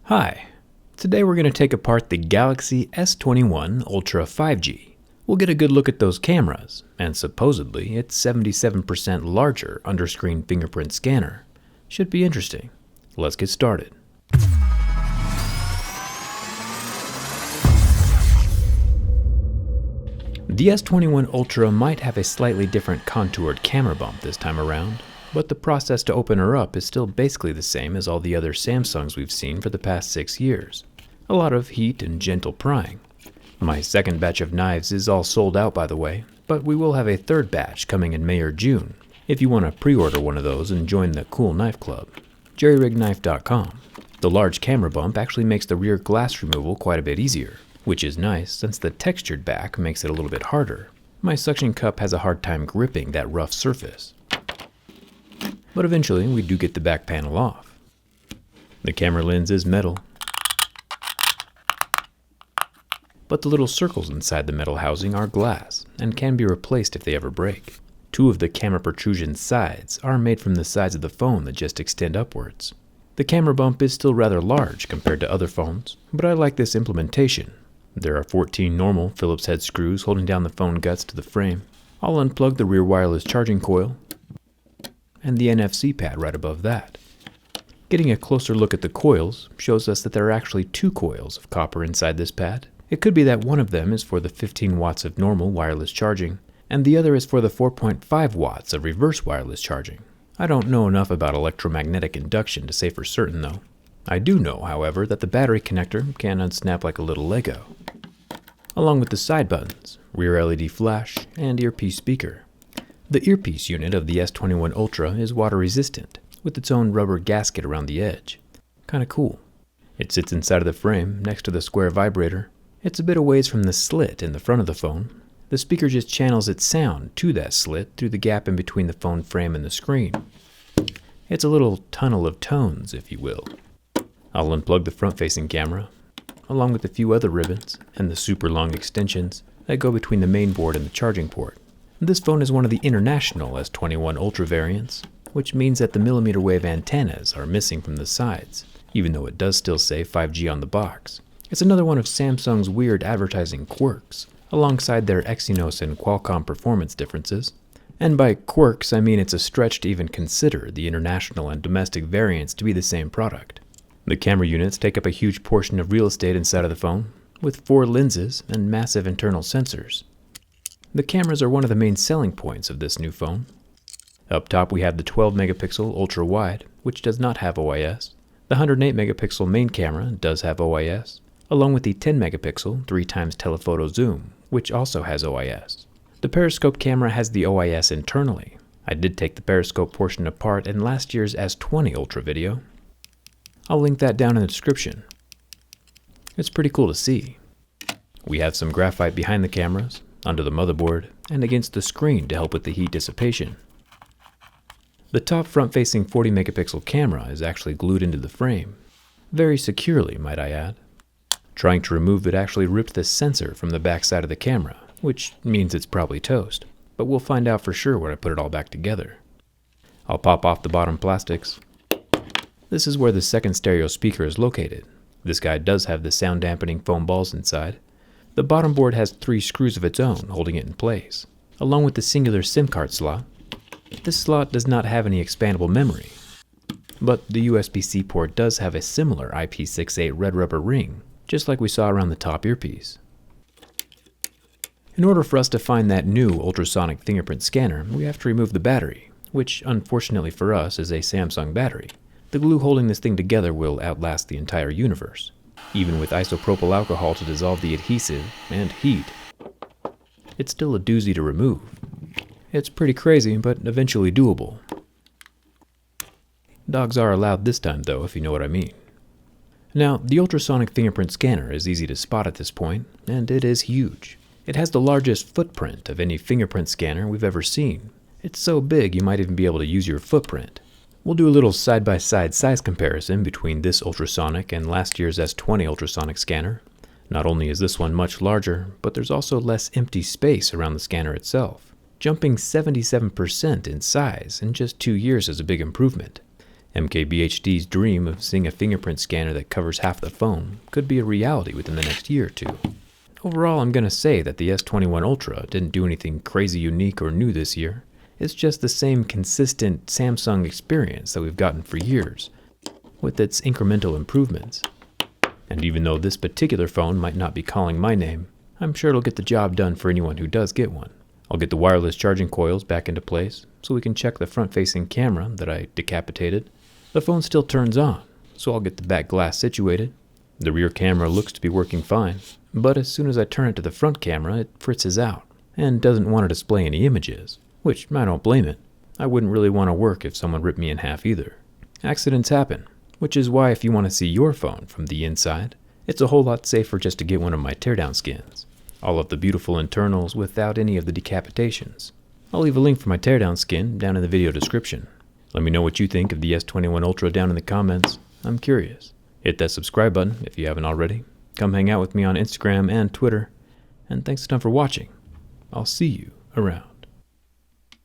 Hi, today we're going to take apart the Galaxy S21 Ultra 5G. We'll get a good look at those cameras, and supposedly it's 77% larger under-screen fingerprint scanner. Should be interesting. Let's get started. The S21 Ultra might have a slightly different contoured camera bump this time around, but the process to open her up is still basically the same as all the other Samsungs we've seen for the past 6 years. A lot of heat and gentle prying. My second batch of knives is all sold out, by the way, but we will have a third batch coming in May or June if you want to pre-order one of those and join the cool knife club. JerryRigKnife.com. The large camera bump actually makes the rear glass removal quite a bit easier, which is nice since the textured back makes it a little bit harder. My suction cup has a hard time gripping that rough surface. But eventually we do get the back panel off. The camera lens is metal, but the little circles inside the metal housing are glass and can be replaced if they ever break. 2 of the camera protrusion sides are made from the sides of the phone that just extend upwards. The camera bump is still rather large compared to other phones, but I like this implementation. There are 14 normal Phillips head screws holding down the phone guts to the frame. I'll unplug the rear wireless charging coil and the NFC pad right above that. Getting a closer look at the coils shows us that there are actually 2 coils of copper inside this pad. It could be that one of them is for the 15 watts of normal wireless charging, and the other is for the 4.5 watts of reverse wireless charging. I don't know enough about electromagnetic induction to say for certain though. I do know, however, that the battery connector can unsnap like a little Lego, along with the side buttons, rear LED flash, and earpiece speaker. The earpiece unit of the S21 Ultra is water resistant, with its own rubber gasket around the edge. Kinda cool. It sits inside of the frame, next to the square vibrator. It's a bit away from the slit in the front of the phone. The speaker just channels its sound to that slit through the gap in between the phone frame and the screen. It's a little tunnel of tones, if you will. I'll unplug the front-facing camera, along with a few other ribbons and the super long extensions that go between the main board and the charging port. This phone is one of the international S21 Ultra variants, which means that the millimeter wave antennas are missing from the sides, even though it does still say 5G on the box. It's another one of Samsung's weird advertising quirks, alongside their Exynos and Qualcomm performance differences. And by quirks, I mean it's a stretch to even consider the international and domestic variants to be the same product. The camera units take up a huge portion of real estate inside of the phone, with 4 lenses and massive internal sensors. The cameras are one of the main selling points of this new phone. Up top we have the 12 megapixel ultra wide, which does not have OIS. The 108 megapixel main camera does have OIS, along with the 10 megapixel 3x telephoto zoom, which also has OIS. The periscope camera has the OIS internally. I did take the periscope portion apart in last year's S20 Ultra video. I'll link that down in the description. It's pretty cool to see. We have some graphite behind the cameras, under the motherboard, and against the screen to help with the heat dissipation. The top front-facing 40 megapixel camera is actually glued into the frame. Very securely, might I add. Trying to remove it actually ripped the sensor from the back side of the camera, which means it's probably toast, but we'll find out for sure when I put it all back together. I'll pop off the bottom plastics. This is where the second stereo speaker is located. This guy does have the sound dampening foam balls inside. The bottom board has 3 screws of its own holding it in place, along with the singular SIM card slot. This slot does not have any expandable memory, but the USB-C port does have a similar IP68 red rubber ring, just like we saw around the top earpiece. In order for us to find that new ultrasonic fingerprint scanner, we have to remove the battery, which unfortunately for us is a Samsung battery. The glue holding this thing together will outlast the entire universe. Even with isopropyl alcohol to dissolve the adhesive and heat, it's still a doozy to remove. It's pretty crazy, but eventually doable. Dogs are allowed this time though, if you know what I mean. Now, the ultrasonic fingerprint scanner is easy to spot at this point, and it is huge. It has the largest footprint of any fingerprint scanner we've ever seen. It's so big you might even be able to use your footprint. We'll do a little side-by-side size comparison between this ultrasonic and last year's S20 ultrasonic scanner. Not only is this one much larger, but there's also less empty space around the scanner itself. Jumping 77% in size in just 2 years is a big improvement. MKBHD's dream of seeing a fingerprint scanner that covers half the phone could be a reality within the next year or two. Overall, I'm going to say that the S21 Ultra didn't do anything crazy unique or new this year. It's just the same consistent Samsung experience that we've gotten for years, with its incremental improvements. And even though this particular phone might not be calling my name, I'm sure it'll get the job done for anyone who does get one. I'll get the wireless charging coils back into place so we can check the front-facing camera that I decapitated. The phone still turns on, so I'll get the back glass situated. The rear camera looks to be working fine, but as soon as I turn it to the front camera, it fritzes out and doesn't want to display any images, which I don't blame it. I wouldn't really want to work if someone ripped me in half either. Accidents happen, which is why if you want to see your phone from the inside, it's a whole lot safer just to get one of my teardown skins. All of the beautiful internals without any of the decapitations. I'll leave a link for my teardown skin down in the video description. Let me know what you think of the S21 Ultra down in the comments. I'm curious. Hit that subscribe button if you haven't already. Come hang out with me on Instagram and Twitter. And thanks a ton for watching. I'll see you around.